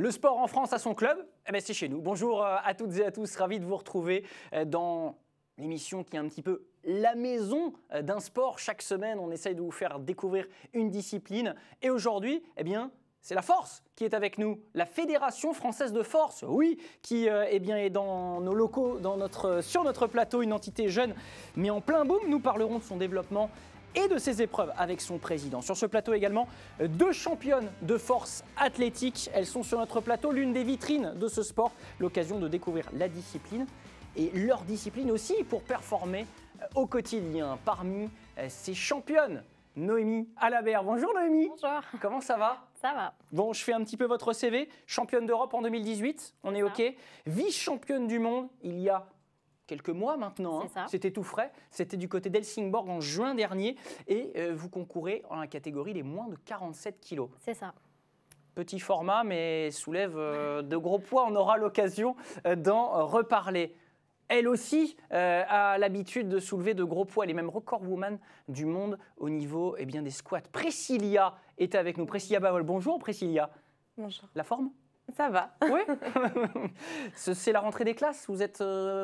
Le sport en France a son club, eh ben c'est chez nous. Bonjour à toutes et à tous, ravi de vous retrouver dans l'émission qui est un petit peu la maison d'un sport. Chaque semaine, on essaye de vous faire découvrir une discipline. Et aujourd'hui, eh bien, c'est la force qui est avec nous, la Fédération française de force, oui, qui eh bien, est dans nos locaux, sur notre plateau, une entité jeune, mais en plein boom. Nous parlerons de son développement et de ses épreuves avec son président. Sur ce plateau également, deux championnes de force athlétique. Elles sont sur notre plateau, l'une des vitrines de ce sport. L'occasion de découvrir la discipline et leur discipline aussi pour performer au quotidien. Parmi ces championnes, Noémie Alabert. Bonjour Noémie. Bonjour. Comment ça va? Ça va. Bon, je fais un petit peu votre CV. Championne d'Europe en 2018, on est OK. Vice-championne du monde il y a quelques mois maintenant, hein. C'était tout frais, c'était du côté d'Helsingborg en juin dernier et vous concourez en la catégorie les moins de 47 kilos. C'est ça. Petit format mais soulève de gros poids, on aura l'occasion d'en reparler. Elle aussi a l'habitude de soulever de gros poids, elle est même record woman du monde au niveau des squats. Priscilla est avec nous. Priscilla Bavol, bonjour Priscilla. Bonjour. La forme ? Ça va. Oui. C'est la rentrée des classes. Vous êtes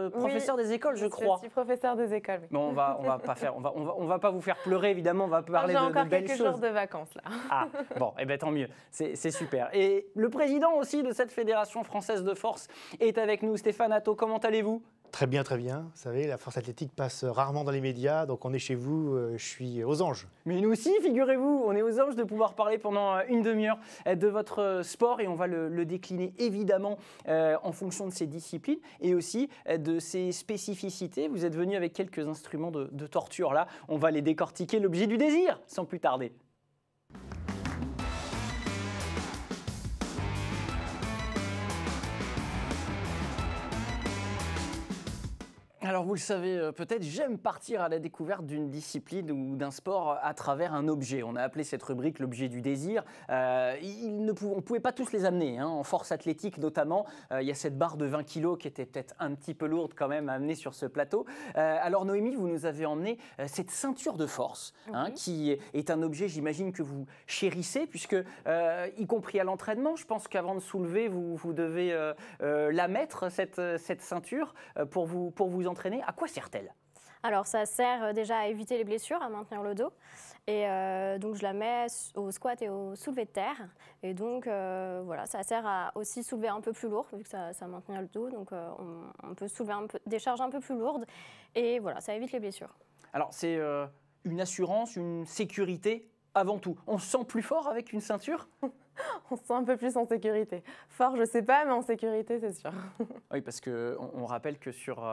professeur des écoles, je crois. Je suis professeur des écoles. Oui. Bon, on va pas vous faire pleurer évidemment. On va parler de belles choses. J'ai encore quelques jours de vacances là. Ah bon, eh ben tant mieux. C'est super. Et le président aussi de cette fédération française de force est avec nous, Stéphane Atto. Comment allez-vous ? Très bien, très bien. Vous savez, la force athlétique passe rarement dans les médias, donc on est chez vous, je suis aux anges. Mais nous aussi, figurez-vous, on est aux anges de pouvoir parler pendant une demi-heure de votre sport et on va le décliner évidemment en fonction de ses disciplines et aussi de ses spécificités. Vous êtes venu avec quelques instruments de torture là, on va les décortiquer. L'objet du désir, sans plus tarder. Alors vous le savez peut-être, j'aime partir à la découverte d'une discipline ou d'un sport à travers un objet. On a appelé cette rubrique l'objet du désir. On ne pouvait pas tous les amener, hein, en force athlétique notamment. Il y a cette barre de 20 kg qui était peut-être un petit peu lourde quand même à amener sur ce plateau. Alors Noémie, vous nous avez emmené cette ceinture de force, hein, qui est un objet, j'imagine, que vous chérissez, puisque, y compris à l'entraînement, je pense qu'avant de soulever, vous devez la mettre, cette ceinture, pour vous entraîner. À quoi sert-elle ? Alors ça sert déjà à éviter les blessures, à maintenir le dos. Et donc je la mets au squat et au soulevé de terre. Et donc voilà, ça sert à aussi soulever un peu plus lourd, vu que ça maintient le dos. Donc on peut soulever des charges un peu plus lourdes. Et voilà, ça évite les blessures. Alors c'est une assurance, une sécurité avant tout. On se sent plus fort avec une ceinture ? On se sent un peu plus en sécurité. Fort, je ne sais pas, mais en sécurité, c'est sûr. Oui, parce qu'on rappelle que sur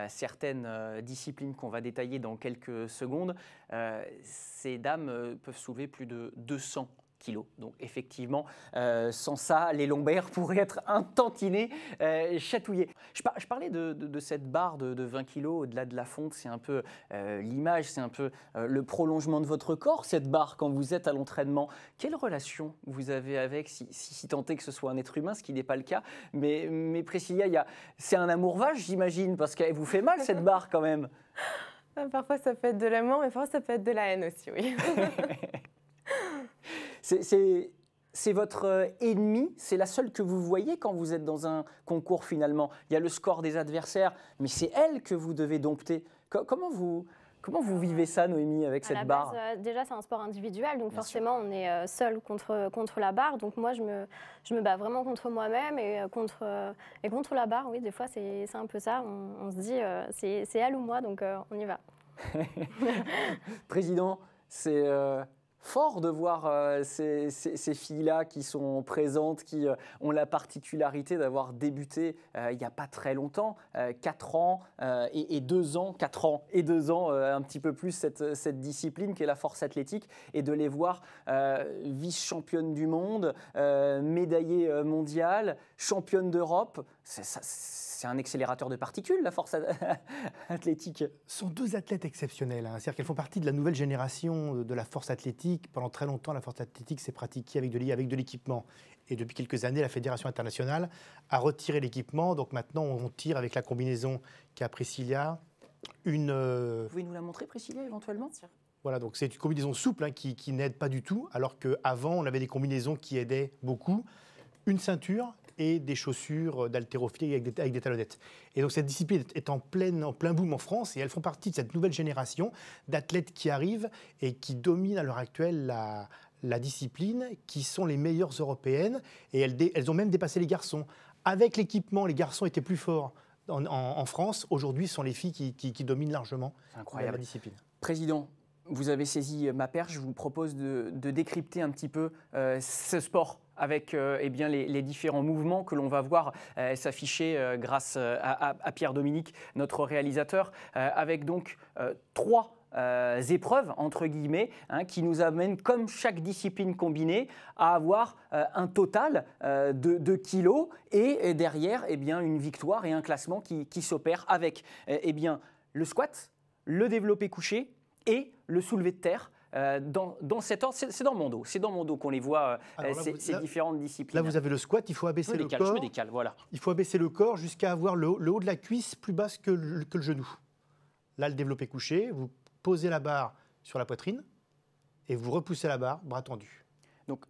certaines disciplines qu'on va détailler dans quelques secondes, ces dames peuvent soulever plus de 200 kilos. Donc effectivement, sans ça, les lombaires pourraient être un tantinet chatouillés. Je parlais de cette barre de 20 kilos au-delà de la fonte. C'est un peu l'image, c'est un peu le prolongement de votre corps, cette barre, quand vous êtes à l'entraînement. Quelle relation vous avez avec, si tant est que ce soit un être humain, ce qui n'est pas le cas, mais Priscilla, c'est un amour vache, j'imagine, parce qu'elle vous fait mal, cette barre, quand même. Parfois, ça peut être de l'amour, mais parfois, ça peut être de la haine aussi, oui. C'est votre ennemi, c'est la seule que vous voyez quand vous êtes dans un concours finalement. Il y a le score des adversaires, mais c'est elle que vous devez dompter. Comment vous vivez ça, Noémie, avec cette barre ? Déjà, c'est un sport individuel, donc forcément, on est seul contre la barre. Donc moi, je me bats vraiment contre moi-même et contre la barre. Oui, des fois, c'est un peu ça. On se dit, c'est elle ou moi, donc on y va. Président, c'est fort de voir ces filles-là qui sont présentes, qui ont la particularité d'avoir débuté il n'y a pas très longtemps, 4 ans et 2 ans, 4 ans et 2 ans, un petit peu plus cette discipline qui est la force athlétique, et de les voir vice-championne du monde, médaillée mondiale, championne d'Europe. C'est un accélérateur de particules, la force athlétique. Ce sont deux athlètes exceptionnels, hein. C'est-à-dire qu'elles font partie de la nouvelle génération de la force athlétique. Pendant très longtemps, la force athlétique s'est pratiquée avec de l'équipement. Et depuis quelques années, la Fédération internationale a retiré l'équipement. Donc maintenant, on tire avec la combinaison qu'a Priscilla. Vous pouvez nous la montrer, Priscilla, éventuellement ? Voilà, donc c'est une combinaison souple, hein, qui n'aide pas du tout, alors qu'avant, on avait des combinaisons qui aidaient beaucoup. une ceinture et des chaussures d'haltérophilie avec des talonnettes. Et donc cette discipline est en plein boom en France et elles font partie de cette nouvelle génération d'athlètes qui arrivent et qui dominent à l'heure actuelle la discipline, qui sont les meilleures européennes et elles ont même dépassé les garçons. Avec l'équipement, les garçons étaient plus forts en France. Aujourd'hui, ce sont les filles qui dominent largement la discipline. Président, vous avez saisi ma perche. Je vous propose de décrypter un petit peu ce sport avec eh bien, les différents mouvements que l'on va voir s'afficher grâce à Pierre-Dominique, notre réalisateur, avec donc 3 épreuves, entre guillemets, qui nous amènent, comme chaque discipline combinée, à avoir un total de kilos et derrière eh bien, une victoire et un classement qui s'opère avec eh bien, le squat, le développé couché et le soulevé de terre. Dans cet ordre, c'est dans mon dos. C'est dans mon dos qu'on les voit, ces différentes disciplines. Là, vous avez le squat, il faut abaisser le corps. Je me décale, voilà. Il faut abaisser le corps jusqu'à avoir le haut de la cuisse plus basse que le genou. Là, le développé couché, vous posez la barre sur la poitrine et vous repoussez la barre, bras tendus. Donc,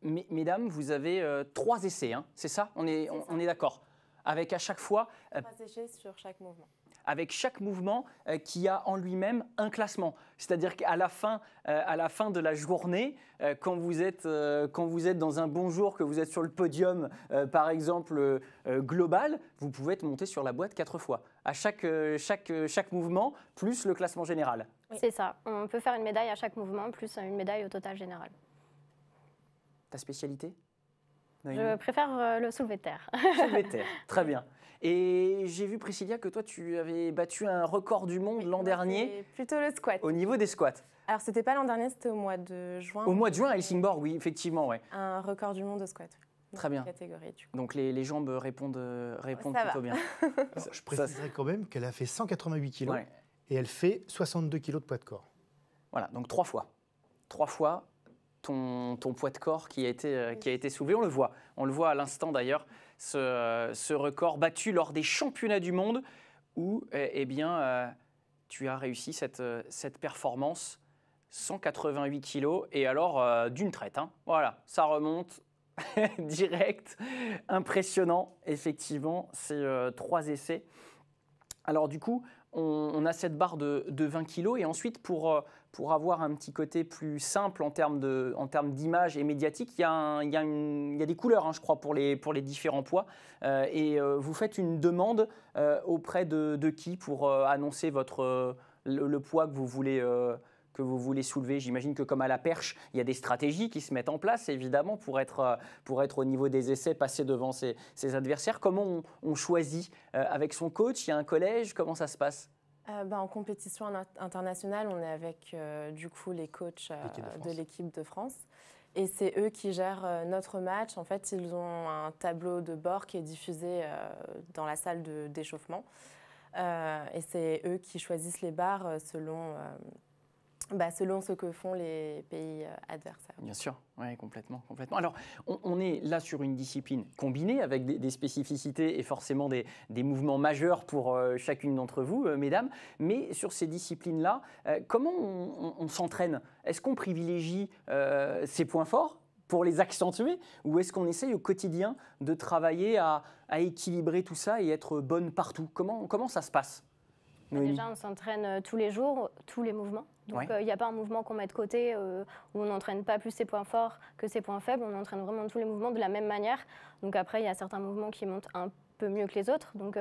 mesdames, vous avez 3 essais, c'est ça? On est d'accord. Avec à chaque fois... 3 essais sur chaque mouvement. Avec chaque mouvement qui a en lui-même un classement. C'est-à-dire qu'à la fin de la journée, quand vous êtes dans un bon jour, que vous êtes sur le podium, par exemple, global, vous pouvez être monté sur la boîte 4 fois. À chaque mouvement, plus le classement général. Oui. C'est ça. On peut faire une médaille à chaque mouvement, plus une médaille au total général. Ta spécialité? Je préfère le soulevé de terre. Soulevé de terre, très bien. Et j'ai vu, Priscilla, que toi, tu avais battu un record du monde l'an dernier. Plutôt le squat. Au niveau des squats. Alors, c'était pas l'an dernier, c'était au mois de juin. Au mois de juin à Helsingborg, oui, effectivement. Ouais. Un record du monde de squat. Très bien. Catégorie, du coup. Donc, les jambes répondent plutôt bien. Alors, je préciserai quand même qu'elle a fait 188 kilos et elle fait 62 kilos de poids de corps. Voilà, donc 3 fois. 3 fois ton poids de corps qui a été soulevé. On le voit à l'instant d'ailleurs. Ce record battu lors des championnats du monde où eh bien, tu as réussi cette performance, 188 kilos, et alors d'une traite. Voilà, ça remonte direct, impressionnant, effectivement, ces 3 essais. Alors du coup, on a cette barre de 20 kilos, et ensuite pour avoir un petit côté plus simple en termes d'image et médiatique, il y a des couleurs, je crois, pour les différents poids. Et vous faites une demande auprès de qui pour annoncer le poids que vous voulez soulever? J'imagine que comme à la perche, il y a des stratégies qui se mettent en place, évidemment, pour être au niveau des essais, passer devant ses adversaires. Comment on choisit avec son coach? Il y a un collège? Comment ça se passe? En compétition internationale, on est avec du coup les coachs de l'équipe de France. Et c'est eux qui gèrent notre match. En fait, ils ont un tableau de bord qui est diffusé dans la salle d'échauffement. Et c'est eux qui choisissent les barres selon ce que font les pays adversaires. Bien sûr, oui, complètement. Alors, on est là sur une discipline combinée avec des spécificités et forcément des mouvements majeurs pour chacune d'entre vous, mesdames. Mais sur ces disciplines-là, comment on s'entraîne? Est-ce qu'on privilégie ses points forts pour les accentuer, ou est-ce qu'on essaye au quotidien de travailler à équilibrer tout ça et être bonne partout? Comment ça se passe? Déjà, on s'entraîne tous les jours, tous les mouvements. Donc, il n'y a pas un mouvement qu'on met de côté où on n'entraîne pas plus ses points forts que ses points faibles. On entraîne vraiment tous les mouvements de la même manière. Donc, après, il y a certains mouvements qui montent un peu mieux que les autres. Donc,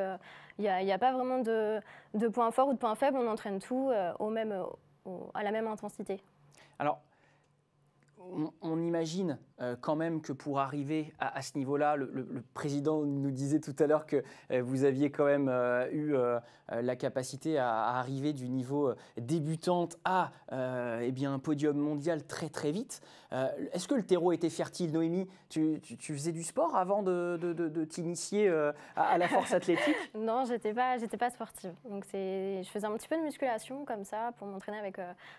il n'y a pas vraiment de points forts ou de points faibles. On entraîne tout à la même intensité. Alors, on imagine quand même que pour arriver à ce niveau-là, le président nous disait tout à l'heure que vous aviez quand même eu la capacité à arriver du niveau débutante à un podium mondial très très vite. Est-ce que le terreau était fertile, Noémie? Tu faisais du sport avant de t'initier à la force athlétique? Non, j'étais pas sportive. Donc je faisais un petit peu de musculation comme ça pour m'entraîner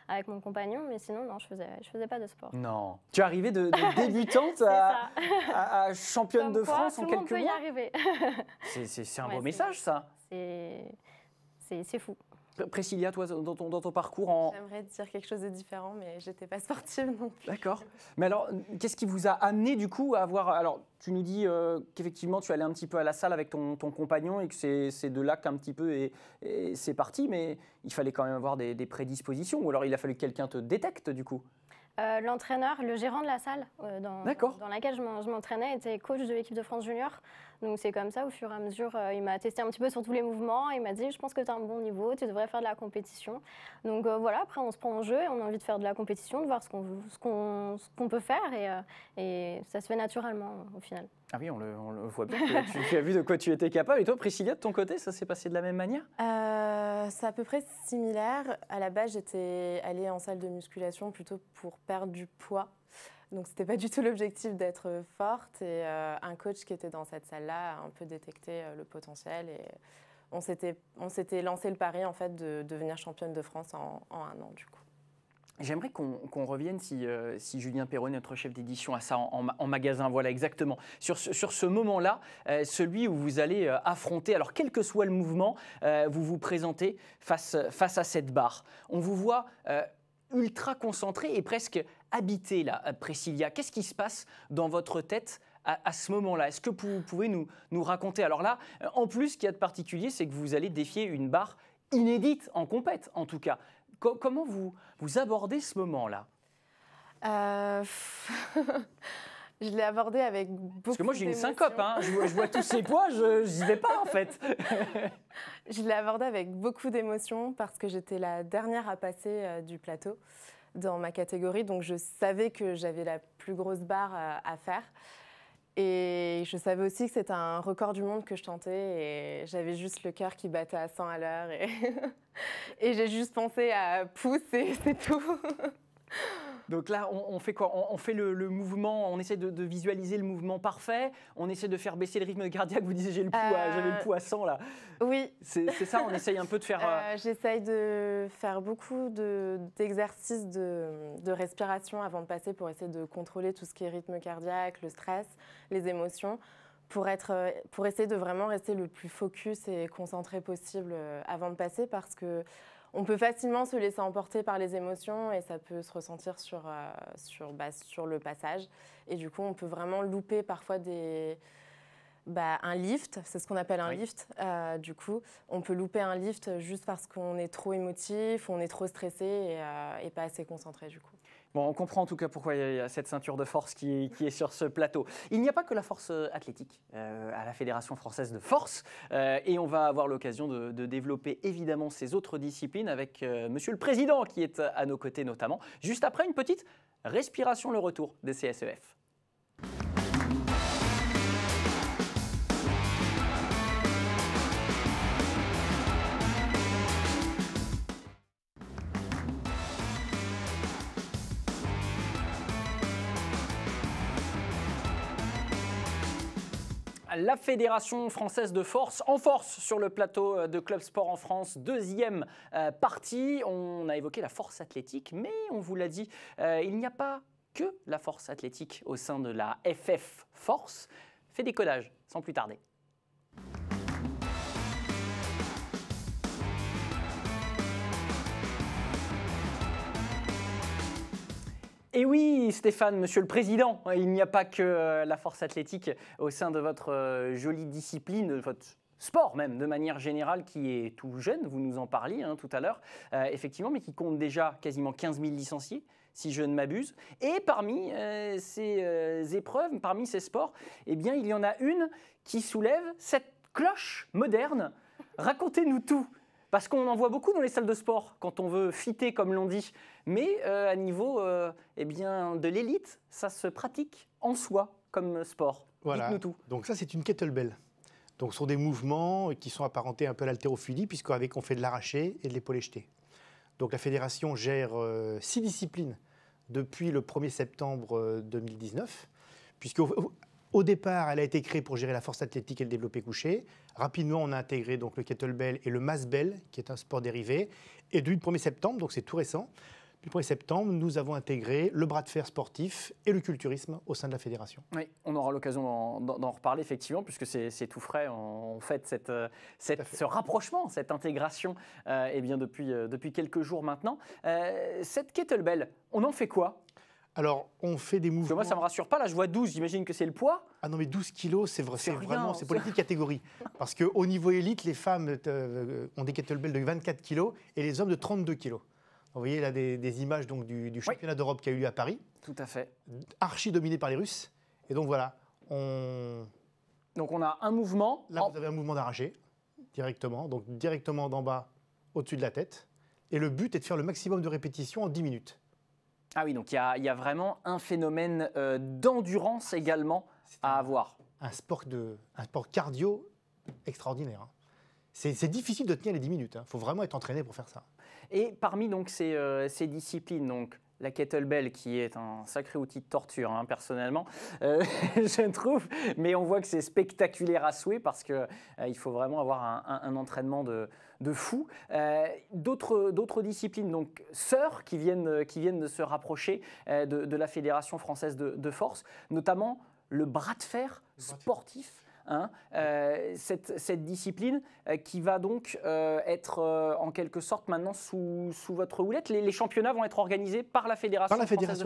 avec mon compagnon, mais sinon non, je faisais pas de sport. Non. Tu es arrivée de débutante à championne de France en quelques mois. Tout le monde peut y arriver. C'est un beau message, ça. C'est fou. Priscilla, toi, dans ton parcours en... J'aimerais dire quelque chose de différent, mais je n'étais pas sportive non plus. D'accord. Mais alors, qu'est-ce qui vous a amené du coup à avoir... Alors, tu nous dis qu'effectivement, tu allais un petit peu à la salle avec ton compagnon et que c'est de là qu'un petit peu et c'est parti, mais il fallait quand même avoir des prédispositions, ou alors il a fallu que quelqu'un te détecte du coup. L'entraîneur, le gérant de la salle dans laquelle je m'entraînais était coach de l'équipe de France Junior. Donc c'est comme ça, au fur et à mesure, il m'a testé un petit peu sur tous les mouvements. Il m'a dit, je pense que tu as un bon niveau, tu devrais faire de la compétition. Donc voilà, après on se prend en jeu et on a envie de faire de la compétition, de voir ce qu'on peut faire et ça se fait naturellement au final. Ah oui, on le voit bien, tu as vu de quoi tu étais capable. Et toi, Priscilla, de ton côté, ça s'est passé de la même manière? C'est à peu près similaire. À la base, j'étais allée en salle de musculation plutôt pour perdre du poids. Donc, ce n'était pas du tout l'objectif d'être forte. Et un coach qui était dans cette salle-là a un peu détecté le potentiel. Et on s'était lancé le pari en fait, de devenir championne de France en 1 an, du coup. J'aimerais qu'on revienne, si Julien Perroni, notre chef d'édition, a ça en magasin. Voilà, exactement. Sur ce moment-là, celui où vous allez affronter, alors quel que soit le mouvement, vous vous présentez face à cette barre. On vous voit ultra concentré et presque habité, là, Priscilla. Qu'est-ce qui se passe dans votre tête à ce moment-là? Est-ce que vous pouvez nous raconter? Alors là, en plus, ce qu'il y a de particulier, c'est que vous allez défier une barre inédite en compète, en tout cas. Comment vous abordez ce moment-là? Je l'ai abordé avec beaucoup d'émotions. Parce que moi, j'ai une syncope, hein. je vois tous ces poids, je n'y vais pas, en fait. Je l'ai abordé avec beaucoup d'émotions parce que j'étais la dernière à passer du plateau dans ma catégorie. Donc, je savais que j'avais la plus grosse barre à faire. Et je savais aussi que c'était un record du monde que je tentais et j'avais juste le cœur qui battait à 100 à l'heure et j'ai juste pensé à pousser, c'est tout. Donc là, on fait quoi? On fait le mouvement, on essaie de visualiser le mouvement parfait, on essaie de faire baisser le rythme cardiaque. Vous disiez, j'avais le pouls à 100 là. Oui. C'est ça, on essaye un peu de faire... J'essaye de faire beaucoup d'exercices de respiration avant de passer pour essayer de contrôler tout ce qui est rythme cardiaque, le stress, les émotions, pour essayer de vraiment rester le plus focus et concentré possible avant de passer parce que on peut facilement se laisser emporter par les émotions et ça peut se ressentir sur le passage. Et du coup, on peut vraiment louper parfois un lift, c'est ce qu'on appelle un lift. Du coup, on peut louper un lift juste parce qu'on est trop émotif, on est trop stressé et pas assez concentré du coup. Bon, on comprend en tout cas pourquoi il y a cette ceinture de force qui est sur ce plateau. Il n'y a pas que la force athlétique à la Fédération française de force et on va avoir l'occasion de développer évidemment ces autres disciplines avec Monsieur le Président qui est à nos côtés notamment. Juste après une petite respiration, le retour des CSEF. La Fédération française de force, en force sur le plateau de Club Sport en France, deuxième partie. On a évoqué la force athlétique, mais on vous l'a dit, il n'y a pas que la force athlétique au sein de la FF Force. Fait décollage, sans plus tarder. Et oui, Stéphane, Monsieur le Président, il n'y a pas que la force athlétique au sein de votre jolie discipline, de votre sport même, de manière générale, qui est tout jeune, vous nous en parliez tout à l'heure, effectivement, mais qui compte déjà quasiment 15 000 licenciés, si je ne m'abuse. Et parmi ces épreuves, parmi ces sports, eh bien, il y en a une qui soulève cette cloche moderne. Racontez-nous tout. Parce qu'on en voit beaucoup dans les salles de sport quand on veut fitter, comme l'on dit. Mais à niveau de l'élite, ça se pratique en soi comme sport. Voilà. Dites-nous tout. Donc ça, c'est une kettlebell. Donc ce sont des mouvements qui sont apparentés un peu à l'haltérophilie, puisqu'avec on fait de l'arraché et de l'épaulé jeté. Donc la fédération gère 6 disciplines depuis le 1er septembre 2019, puisqu'au départ, elle a été créée pour gérer la force athlétique et le développé couché. Rapidement, on a intégré donc, le kettlebell et le massbell, qui est un sport dérivé. Et depuis le 1er septembre, donc c'est tout récent, Depuis le 1er septembre, nous avons intégré le bras de fer sportif et le culturisme au sein de la fédération. Oui, on aura l'occasion d'en reparler effectivement, puisque c'est tout frais. On fait ce rapprochement, cette intégration eh bien depuis quelques jours maintenant. Cette kettlebell, on en fait quoi? Alors, on fait des mouvements... Parce que moi, ça ne me rassure pas. Là, je vois 12, j'imagine que c'est le poids. Ah non, mais 12 kilos, c'est vraiment rien, pour les petites catégories. Parce qu'au niveau élite, les femmes ont des kettlebells de 24 kilos et les hommes de 32 kilos. Vous voyez là des images donc, du championnat d'Europe qui a eu lieu à Paris. Tout à fait. Archi dominé par les Russes. Et donc voilà, Donc on a un mouvement. Là, vous avez un mouvement d'arraché, directement. Donc directement d'en bas, au-dessus de la tête. Et le but est de faire le maximum de répétitions en 10 minutes. Ah oui, donc il y a vraiment un phénomène d'endurance également à avoir. Un sport cardio extraordinaire. Hein. C'est difficile de tenir les 10 minutes. Il faut vraiment être entraîné pour faire ça. Et parmi donc, ces disciplines, donc, la kettlebell qui est un sacré outil de torture, hein, personnellement, je trouve, mais on voit que c'est spectaculaire à souhait parce qu'il faut vraiment avoir un entraînement de fou. D'autres disciplines, donc sœurs, qui viennent de se rapprocher de la Fédération française de force, notamment le bras de fer sportif. Hein, cette discipline qui va donc être en quelque sorte maintenant sous votre houlette. Les championnats vont être organisés par la Fédération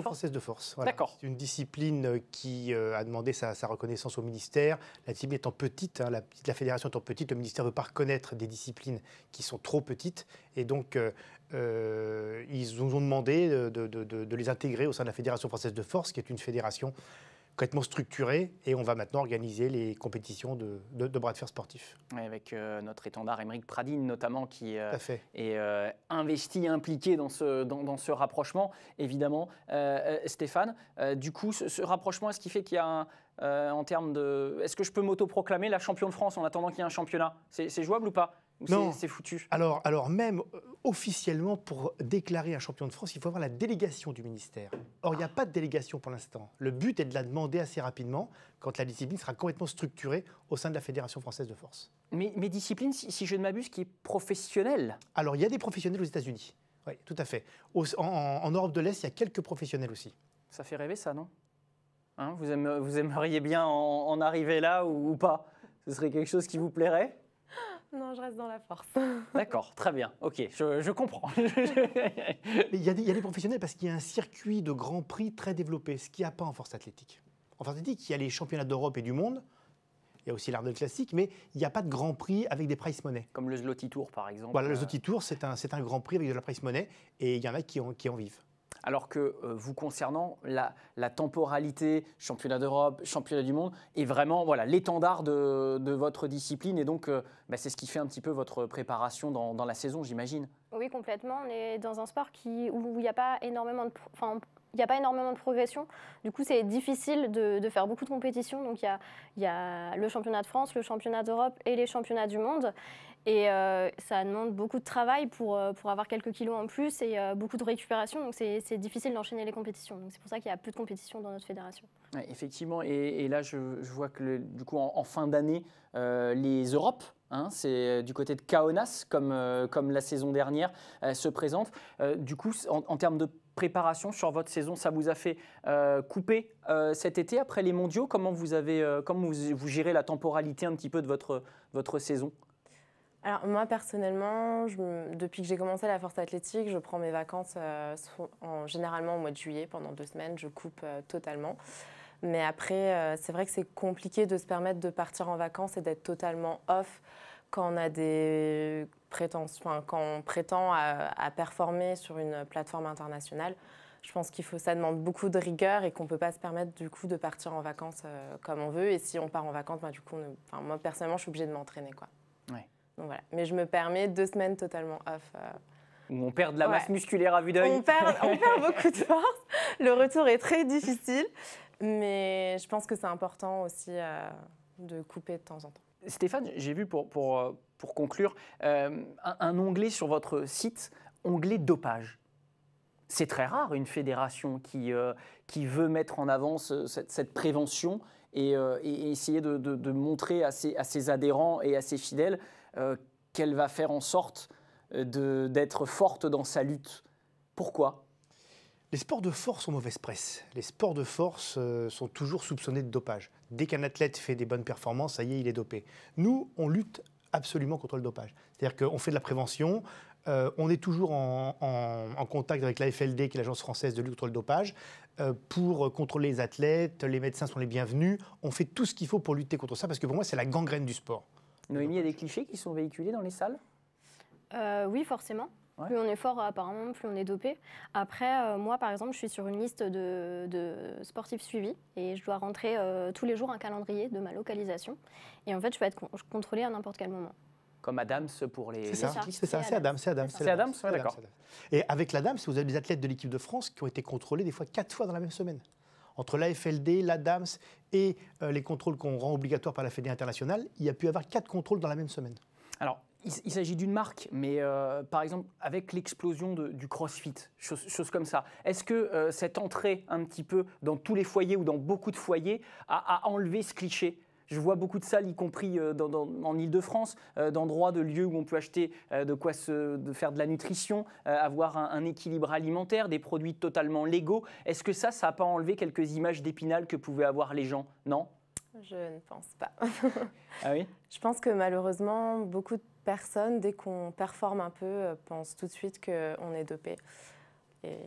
française de force. Voilà. D'accord. C'est une discipline qui a demandé sa reconnaissance au ministère. La discipline étant petite, hein, la fédération étant petite, le ministère ne veut pas reconnaître des disciplines qui sont trop petites. Et donc, ils nous ont demandé de les intégrer au sein de la Fédération française de force, qui est une fédération complètement structuré, et on va maintenant organiser les compétitions de bras de fer sportifs. Avec notre étendard Aymeric Pradine notamment qui est investi, impliqué dans ce rapprochement, évidemment. Stéphane, du coup, ce rapprochement, est-ce qu'il fait qu'il y a en termes de... Est-ce que je peux m'autoproclamer la championne de France en attendant qu'il y ait un championnat? C'est jouable ou pas? Non, c'est foutu. Alors même officiellement, pour déclarer un champion de France, il faut avoir la délégation du ministère. Or, il n'y a pas de délégation pour l'instant. Le but est de la demander assez rapidement, quand la discipline sera complètement structurée au sein de la Fédération française de force. Mais discipline, si je ne m'abuse, qui est professionnelle? Alors, il y a des professionnels aux États-Unis. Oui, tout à fait. En Europe de l'Est, il y a quelques professionnels aussi. Ça fait rêver, ça, non? Hein, vous aimeriez bien en arriver là ou pas? Ce serait quelque chose qui vous plairait? Non, je reste dans la force. D'accord, très bien. Ok, je comprends. Il y a des professionnels parce qu'il y a un circuit de Grand Prix très développé, ce qu'il n'y a pas en force athlétique. En force athlétique, il y a les championnats d'Europe et du monde, il y a aussi l'Ardenne classique, mais il n'y a pas de Grand Prix avec des prize money. Comme le Zloty Tour, par exemple. Voilà, le Zloty Tour, c'est un Grand Prix avec de la prize money, et il y en a qui en vivent. Alors que vous concernant, la temporalité, championnat d'Europe, championnat du monde, est vraiment l'étendard de votre discipline. Et donc, c'est ce qui fait un petit peu votre préparation dans la saison, j'imagine. Oui, complètement. On est dans un sport où il n'y a pas énormément de progression. Du coup, c'est difficile de faire beaucoup de compétitions. Donc, il y a le championnat de France, le championnat d'Europe et les championnats du monde. Et ça demande beaucoup de travail pour avoir quelques kilos en plus et beaucoup de récupération. Donc, c'est difficile d'enchaîner les compétitions. Donc, c'est pour ça qu'il y a peu de compétitions dans notre fédération. Ouais, effectivement. Et là, je vois que du coup, en fin d'année, les Europes, hein, c'est du côté de Kaunas, comme la saison dernière, se présentent. Du coup, en termes de préparation sur votre saison, ça vous a fait couper cet été après les mondiaux? Comment vous gérez la temporalité un petit peu de votre saison? Alors moi personnellement, depuis que j'ai commencé la force athlétique, je prends mes vacances généralement au mois de juillet, pendant 2 semaines, je coupe totalement. Mais après, c'est vrai que c'est compliqué de se permettre de partir en vacances et d'être totalement off quand on a des prétentions, quand on prétend à performer sur une plateforme internationale. Je pense ça demande beaucoup de rigueur et qu'on ne peut pas se permettre du coup de partir en vacances comme on veut. Et si on part en vacances, du coup, moi personnellement, je suis obligée de m'entraîner, quoi. Ouais. Donc voilà. Mais je me permets 2 semaines totalement off. Où on perd de la masse musculaire à vue d'œil. On perd beaucoup de force. Le retour est très difficile. Mais je pense que c'est important aussi de couper de temps en temps. Stéphane, j'ai vu pour conclure un onglet sur votre site, onglet dopage. C'est très rare une fédération qui veut mettre en avant cette prévention et essayer de montrer à ses adhérents et à ses fidèles qu'elle va faire en sorte d'être forte dans sa lutte. Pourquoi ? Les sports de force ont mauvaise presse. Les sports de force sont toujours soupçonnés de dopage. Dès qu'un athlète fait des bonnes performances, ça y est, il est dopé. Nous, on lutte absolument contre le dopage. C'est-à-dire qu'on fait de la prévention, on est toujours en contact avec la FLD, qui est l'Agence française de lutte contre le dopage, pour contrôler les athlètes, les médecins sont les bienvenus. On fait tout ce qu'il faut pour lutter contre ça, parce que pour moi, c'est la gangrène du sport. Noémie, il y a des clichés qui sont véhiculés dans les salles? Oui, forcément. Ouais. Plus on est fort, apparemment, plus on est dopé. Après, moi, par exemple, je suis sur une liste de sportifs suivis et je dois rentrer tous les jours un calendrier de ma localisation. Et en fait, je peux être contrôlée à n'importe quel moment. Comme Adams pour les C'est ça, c'est Adams. C'est Adams, ouais, d'accord. Et avec l'Adams, vous avez des athlètes de l'équipe de France qui ont été contrôlés des fois 4 fois dans la même semaine. Entre l'AFLD, l'Adams et les contrôles qu'on rend obligatoires par la Fédération internationale, il y a pu y avoir 4 contrôles dans la même semaine. Alors, il s'agit d'une marque, mais par exemple, avec l'explosion du CrossFit, chose comme ça, est-ce que cette entrée un petit peu dans tous les foyers ou dans beaucoup de foyers a enlevé ce cliché? Je vois beaucoup de salles, y compris en Ile-de-France, d'endroits, de lieux où on peut acheter de faire de la nutrition, avoir un équilibre alimentaire, des produits totalement légaux. Est-ce que ça n'a pas enlevé quelques images d'Épinal que pouvaient avoir les gens? Non? Je ne pense pas. Ah oui? Je pense que malheureusement, beaucoup de personnes, dès qu'on performe un peu, pensent tout de suite qu'on est dopé. Et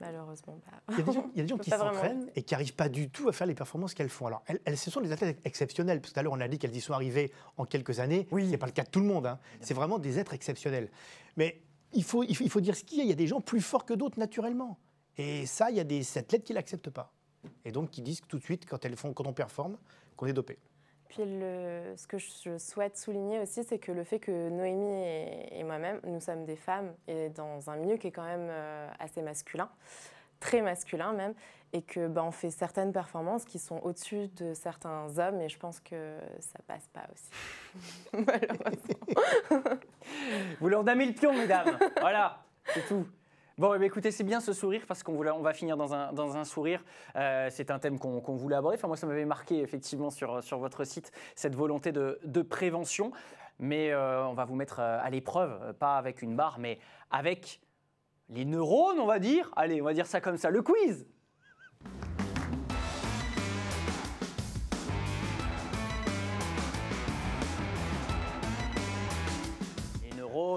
malheureusement, il y a des gens qui s'entraînent et qui n'arrivent pas du tout à faire les performances qu'elles font. Alors, ce sont des athlètes exceptionnels. Parce que tout à l'heure, on a dit qu'elles y sont arrivées en quelques années. Oui. Ce n'est pas le cas de tout le monde. Hein. C'est vraiment des êtres exceptionnels. Mais il faut dire ce qu'il y a. Il y a des gens plus forts que d'autres naturellement. Et ça, il y a des athlètes qui ne l'acceptent pas. Et donc, qui disent tout de suite, quand on performe, qu'on est dopé. Puis ce que je souhaite souligner aussi, c'est que le fait que Noémie et moi-même, nous sommes des femmes et dans un milieu qui est quand même assez masculin, très masculin même, et que on fait certaines performances qui sont au-dessus de certains hommes, et je pense que ça passe pas aussi, malheureusement. Vous leur damez le pion, mesdames. Voilà, c'est tout. Bon, écoutez, c'est bien ce sourire parce qu'on va finir dans un sourire. C'est un thème qu'on voulait aborder. Enfin, moi, ça m'avait marqué effectivement sur votre site, cette volonté de prévention. Mais on va vous mettre à l'épreuve, pas avec une barre, mais avec les neurones, on va dire. Allez, on va dire ça comme ça, le quiz.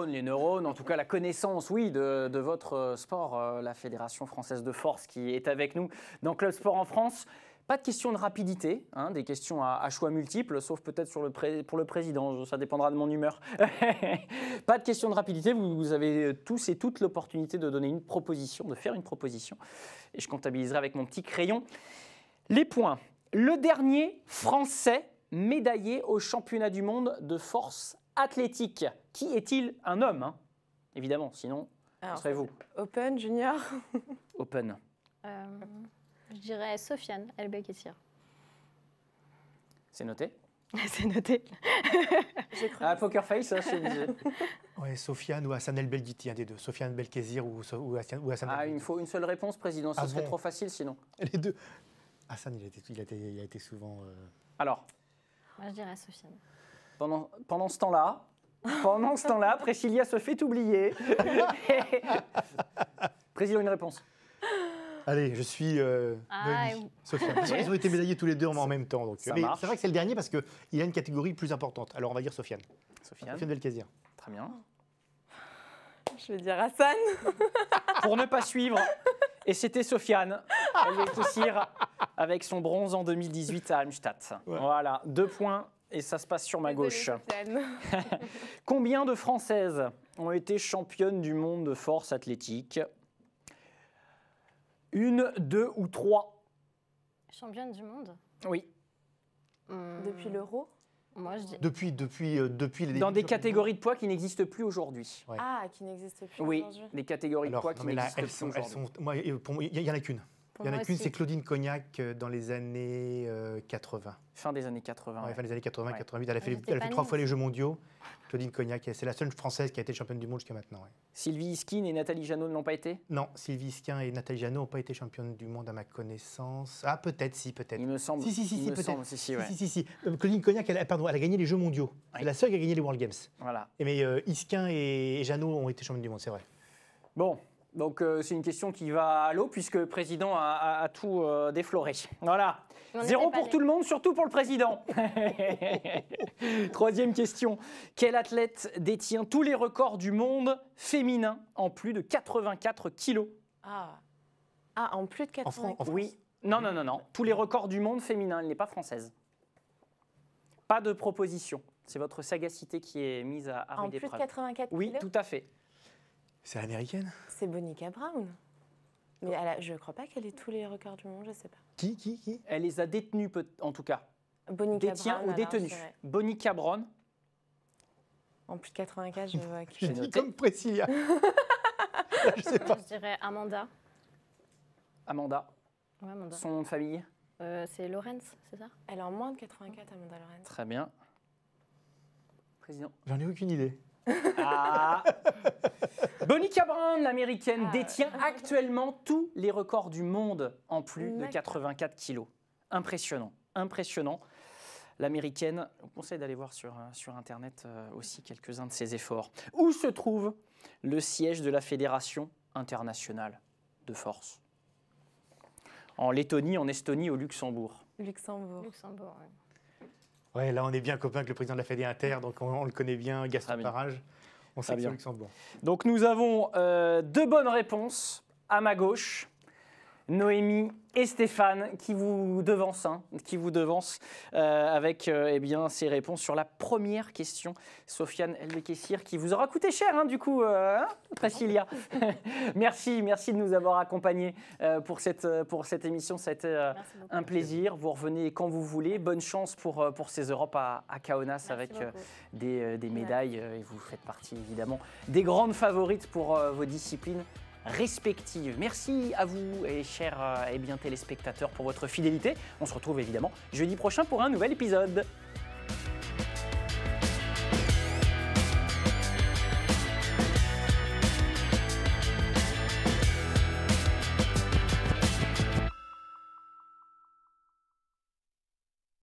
Les neurones, en tout cas la connaissance, oui, de votre sport, la Fédération française de force qui est avec nous dans Club Sport en France. Pas de questions de rapidité, hein, des questions à choix multiples, sauf peut-être pour le président, ça dépendra de mon humeur. Pas de questions de rapidité, vous avez tous et toutes l'opportunité de donner une proposition, de faire une proposition. Et je comptabiliserai avec mon petit crayon les points. Le dernier Français médaillé au championnat du monde de force athlétique. Qui est-il? Un homme, hein, évidemment, sinon, ce serait vous. Open, junior. Open. Je dirais Sofiane El Bekkessir. C'est noté? C'est noté. Ah, Poker Face, je te disais. Oui, Sofiane ou Hassan El Belghiti, un des deux. Sofiane Belkessir ou Hassan Ah, El il faut une seule réponse, président, ce serait trop facile sinon. Les deux. Hassan, il a été souvent... Alors? Moi, je dirais Sofiane. Pendant ce temps-là, Priscilla se fait oublier. Président, une réponse. Allez, je suis Sofiane. Ils ont été médaillés tous les deux en même temps. Donc. Mais c'est vrai que c'est le dernier parce qu'il a une catégorie plus importante. Alors on va dire Sofiane. Sofiane Belkessir. Très bien. Je vais dire Hassan. Pour ne pas suivre. Et c'était Sofiane El Bekkessir avec son bronze en 2018 à Halmstad. Ouais. Voilà, 2 points. Et ça se passe sur ma gauche. Combien de Françaises ont été championnes du monde de force athlétique? 1, 2 ou 3? Championne du monde? Oui. Depuis l'Euro? Moi, je dis... Depuis les débuts. Dans des catégories de poids qui n'existent plus aujourd'hui. Ouais. Ah, qui n'existent plus aujourd'hui. Oui, des catégories de poids qui n'existent plus aujourd'hui. Pour moi, il n'y en a qu'une. Il y en a qu'une, c'est Claudine Cognac dans les années 80. Fin des années 80. Ouais, fin des années 80, 88. Elle a fait 3 fois les Jeux mondiaux. Claudine Cognac, c'est la seule Française qui a été championne du monde jusqu'à maintenant. Ouais. Sylvie Iskin et Nathalie Janot ne l'ont pas été? Non, Sylvie Iskin et Nathalie Janot n'ont pas été championnes du monde à ma connaissance. Ah, peut-être, si, peut-être. Il me semble. Si, peut-être. Si. Claudine Cognac, elle a gagné les Jeux mondiaux. C'est la seule qui a gagné les World Games. Voilà. Mais Iskin et Janot ont été championnes du monde, c'est vrai. Bon. Donc c'est une question qui va à l'eau puisque le président a tout défloré. Voilà. 0 pour tout le monde, surtout pour le président. Troisième question. Quel athlète détient tous les records du monde féminin en plus de 84 kilos? En plus de 84 France. Oui. Non. Tous les records du monde féminin. Elle n'est pas française. Pas de proposition. C'est votre sagacité qui est mise à rude épreuve. En plus de 84 Oui, kilos. tout à fait. C'est américaine? C'est Bonica Brown. Mais je ne crois pas qu'elle ait tous les records du monde, je ne sais pas. Qui? Elle les a détenus, en tout cas. Bonica Détient Brown, ou alors, détenus. je dirais. Bonica Brown. En plus de 84, je vois que... J'ai Je dis noté. comme Priscilla. Je sais pas. Je dirais Amanda. Amanda. Ouais, Amanda. Son nom de famille. C'est Lorenz, c'est ça? Elle est en moins de 84, Amanda Lorenz. Très bien. Président. J'en ai aucune idée. Ah. Bonica Brown, l'américaine, détient actuellement tous les records du monde en plus de 84 kilos. Impressionnant, impressionnant. L'américaine, je vous conseille d'aller voir sur Internet aussi quelques-uns de ses efforts. Où se trouve le siège de la Fédération internationale de force? En Lettonie, en Estonie, au Luxembourg. Luxembourg. Luxembourg, ouais. Ouais, là, on est bien copains avec le président de la Fédé Inter, donc on le connaît bien, Gaston Très bien. Parage. On sait Très que c'est bien. au Luxembourg. Donc nous avons 2 bonnes réponses à ma gauche. Noémie et Stéphane qui vous devancent, avec ces réponses sur la première question. Sofiane Elbekessir qui vous aura coûté cher, du coup, Priscilla. merci de nous avoir accompagnés pour cette émission. Ça a été un plaisir. Vous revenez quand vous voulez. Bonne chance pour ces Europes à Kaunas avec des médailles. Et vous faites partie évidemment des grandes favorites pour vos disciplines respectives. Merci à vous et chers téléspectateurs pour votre fidélité. On se retrouve évidemment jeudi prochain pour un nouvel épisode.